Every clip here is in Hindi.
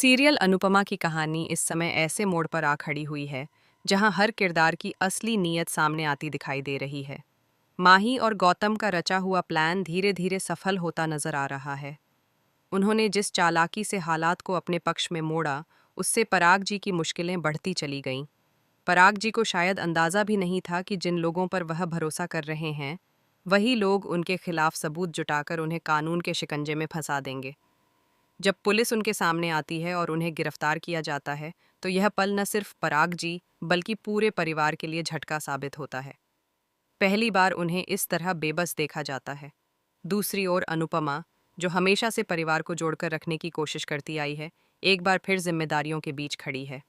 सीरियल अनुपमा की कहानी इस समय ऐसे मोड़ पर आ खड़ी हुई है जहां हर किरदार की असली नीयत सामने आती दिखाई दे रही है। माही और गौतम का रचा हुआ प्लान धीरे धीरे सफल होता नजर आ रहा है। उन्होंने जिस चालाकी से हालात को अपने पक्ष में मोड़ा, उससे पराग जी की मुश्किलें बढ़ती चली गईं। पराग जी को शायद अंदाजा भी नहीं था कि जिन लोगों पर वह भरोसा कर रहे हैं, वही लोग उनके खिलाफ सबूत जुटाकर उन्हें कानून के शिकंजे में फंसा देंगे। जब पुलिस उनके सामने आती है और उन्हें गिरफ्तार किया जाता है, तो यह पल न सिर्फ पराग जी बल्कि पूरे परिवार के लिए झटका साबित होता है। पहली बार उन्हें इस तरह बेबस देखा जाता है। दूसरी ओर अनुपमा, जो हमेशा से परिवार को जोड़कर रखने की कोशिश करती आई है, एक बार फिर जिम्मेदारियों के बीच खड़ी है।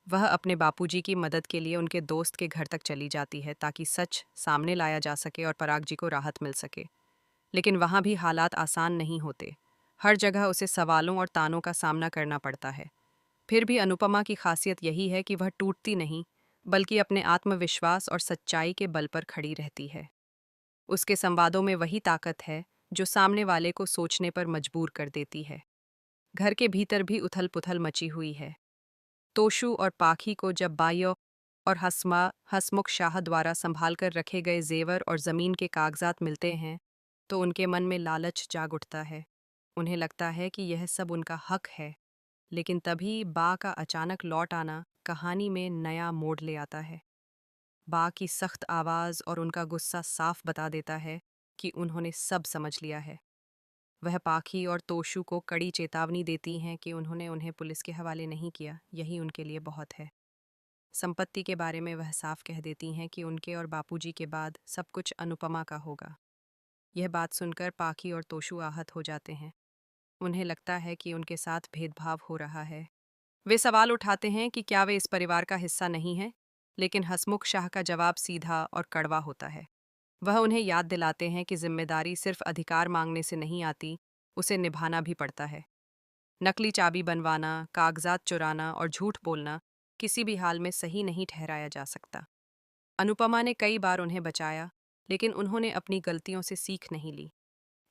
वह अपने बापूजी की मदद के लिए उनके दोस्त के घर तक चली जाती है ताकि सच सामने लाया जा सके और पराग जी को राहत मिल सके। लेकिन वहाँ भी हालात आसान नहीं होते। हर जगह उसे सवालों और तानों का सामना करना पड़ता है। फिर भी अनुपमा की खासियत यही है कि वह टूटती नहीं, बल्कि अपने आत्मविश्वास और सच्चाई के बल पर खड़ी रहती है। उसके संवादों में वही ताकत है जो सामने वाले को सोचने पर मजबूर कर देती है। घर के भीतर भी उथल पुथल मची हुई है। तोशु और पाखी को जब बायो और हसमुख शाह द्वारा संभाल कर रखे गए जेवर और जमीन के कागजात मिलते हैं, तो उनके मन में लालच जाग उठता है। उन्हें लगता है कि यह सब उनका हक है। लेकिन तभी बा का अचानक लौट आना कहानी में नया मोड़ ले आता है। बा की सख्त आवाज़ और उनका गुस्सा साफ बता देता है कि उन्होंने सब समझ लिया है। वह पाखी और तोशु को कड़ी चेतावनी देती हैं कि उन्होंने उन्हें पुलिस के हवाले नहीं किया, यही उनके लिए बहुत है। संपत्ति के बारे में वह साफ कह देती हैं कि उनके और बापूजी के बाद सब कुछ अनुपमा का होगा। यह बात सुनकर पाखी और तोशु आहत हो जाते हैं। उन्हें लगता है कि उनके साथ भेदभाव हो रहा है। वे सवाल उठाते हैं कि क्या वे इस परिवार का हिस्सा नहीं हैं, लेकिन हसमुख शाह का जवाब सीधा और कड़वा होता है। वह उन्हें याद दिलाते हैं कि जिम्मेदारी सिर्फ अधिकार मांगने से नहीं आती, उसे निभाना भी पड़ता है। नकली चाबी बनवाना, कागजात चुराना और झूठ बोलना किसी भी हाल में सही नहीं ठहराया जा सकता। अनुपमा ने कई बार उन्हें बचाया, लेकिन उन्होंने अपनी गलतियों से सीख नहीं ली।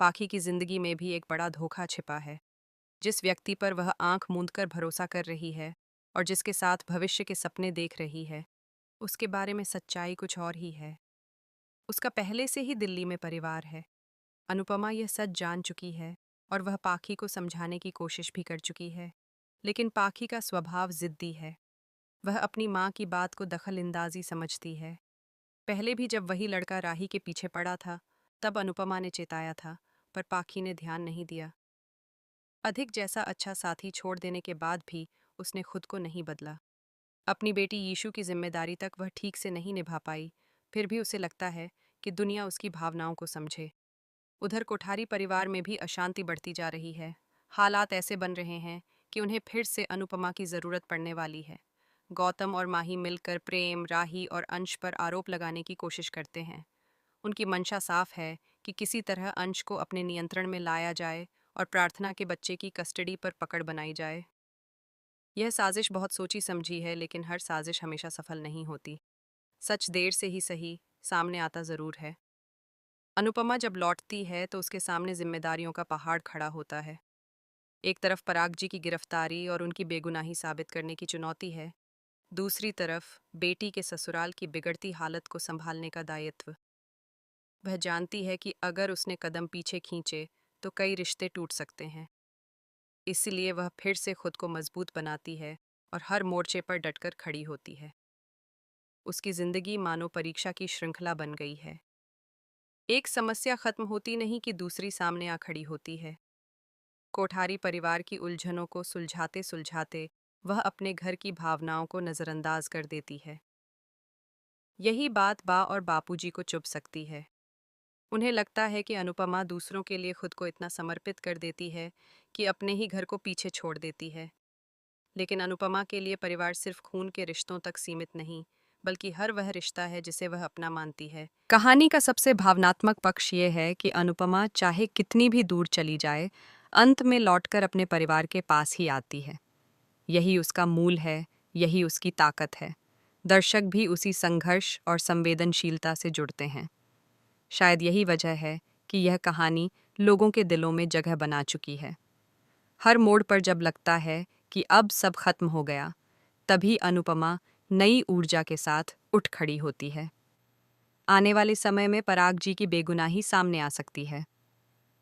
पाखी की जिंदगी में भी एक बड़ा धोखा छिपा है। जिस व्यक्ति पर वह आंख मूंदकर भरोसा कर रही है और जिसके साथ भविष्य के सपने देख रही है, उसके बारे में सच्चाई कुछ और ही है। उसका पहले से ही दिल्ली में परिवार है। अनुपमा यह सच जान चुकी है और वह पाखी को समझाने की कोशिश भी कर चुकी है। लेकिन पाखी का स्वभाव जिद्दी है। वह अपनी माँ की बात को दखलंदाजी समझती है। पहले भी जब वही लड़का राही के पीछे पड़ा था, तब अनुपमा ने चेताया था, पर पाखी ने ध्यान नहीं दिया। अधिक जैसा अच्छा साथी छोड़ देने के बाद भी उसने खुद को नहीं बदला। अपनी बेटी यीशु की जिम्मेदारी तक वह ठीक से नहीं निभा पाई। फिर भी उसे लगता है कि दुनिया उसकी भावनाओं को समझे। उधर कोठारी परिवार में भी अशांति बढ़ती जा रही है। हालात ऐसे बन रहे हैं कि उन्हें फिर से अनुपमा की जरूरत पड़ने वाली है। गौतम और माही मिलकर प्रेम, राही और अंश पर आरोप लगाने की कोशिश करते हैं। उनकी मंशा साफ है कि किसी तरह अंश को अपने नियंत्रण में लाया जाए और प्रार्थना के बच्चे की कस्टडी पर पकड़ बनाई जाए। यह साजिश बहुत सोची समझी है, लेकिन हर साजिश हमेशा सफल नहीं होती। सच देर से ही सही सामने आता जरूर है। अनुपमा जब लौटती है तो उसके सामने जिम्मेदारियों का पहाड़ खड़ा होता है। एक तरफ पराग जी की गिरफ्तारी और उनकी बेगुनाही साबित करने की चुनौती है। दूसरी तरफ बेटी के ससुराल की बिगड़ती हालत को संभालने का दायित्व। वह जानती है कि अगर उसने कदम पीछे खींचे तो कई रिश्ते टूट सकते हैं। इसलिए वह फिर से खुद को मजबूत बनाती है और हर मोर्चे पर डटकर खड़ी होती है। उसकी जिंदगी मानो परीक्षा की श्रृंखला बन गई है। एक समस्या खत्म होती नहीं कि दूसरी सामने आ खड़ी होती है। कोठारी परिवार की उलझनों को सुलझाते सुलझाते वह अपने घर की भावनाओं को नजरअंदाज कर देती है। यही बात बा और बापूजी को चुभ सकती है। उन्हें लगता है कि अनुपमा दूसरों के लिए खुद को इतना समर्पित कर देती है कि अपने ही घर को पीछे छोड़ देती है। लेकिन अनुपमा के लिए परिवार सिर्फ खून के रिश्तों तक सीमित नहीं, बल्कि हर वह रिश्ता है जिसे वह अपना मानती है। कहानी का सबसे भावनात्मक पक्ष ये है कि अनुपमा चाहे कितनी भी दूर चली जाए, अंत में लौटकर अपने परिवार के पास ही आती है। यही उसका मूल है, यही उसकी ताकत है। दर्शक भी उसी संघर्ष और संवेदनशीलता से जुड़ते हैं। शायद यही वजह है कि यह कहानी लोगों के दिलों में जगह बना चुकी है। हर मोड़ पर जब लगता है कि अब सब खत्म हो गया, तभी अनुपमा नई ऊर्जा के साथ उठ खड़ी होती है। आने वाले समय में पराग जी की बेगुनाही सामने आ सकती है।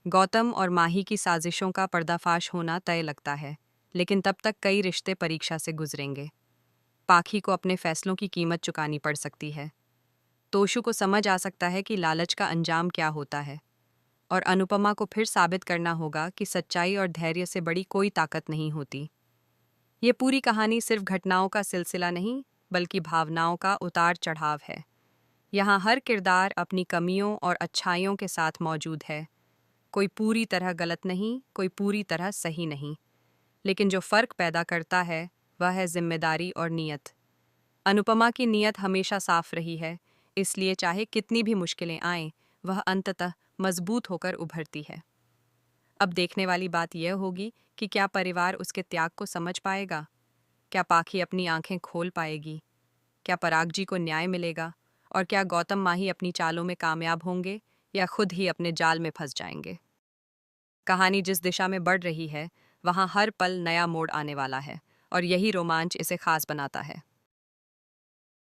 गौतम और माही की साजिशों का पर्दाफाश होना तय लगता है, लेकिन तब तक कई रिश्ते परीक्षा से गुजरेंगे। पाखी को अपने फैसलों की कीमत चुकानी पड़ सकती है। तोशु को समझ आ सकता है कि लालच का अंजाम क्या होता है, और अनुपमा को फिर साबित करना होगा कि सच्चाई और धैर्य से बड़ी कोई ताकत नहीं होती। ये पूरी कहानी सिर्फ घटनाओं का सिलसिला नहीं, बल्कि भावनाओं का उतार चढ़ाव है। यहाँ हर किरदार अपनी कमियों और अच्छाइयों के साथ मौजूद है। कोई पूरी तरह गलत नहीं, कोई पूरी तरह सही नहीं, लेकिन जो फर्क पैदा करता है वह है जिम्मेदारी और नीयत। अनुपमा की नीयत हमेशा साफ रही है, इसलिए चाहे कितनी भी मुश्किलें आएं, वह अंततः मजबूत होकर उभरती है। अब देखने वाली बात यह होगी कि क्या परिवार उसके त्याग को समझ पाएगा? क्या पाखी अपनी आंखें खोल पाएगी? क्या पराग जी को न्याय मिलेगा? और क्या गौतम माही अपनी चालों में कामयाब होंगे या खुद ही अपने जाल में फंस जाएंगे? कहानी जिस दिशा में बढ़ रही है, वहाँ हर पल नया मोड़ आने वाला है, और यही रोमांच इसे खास बनाता है।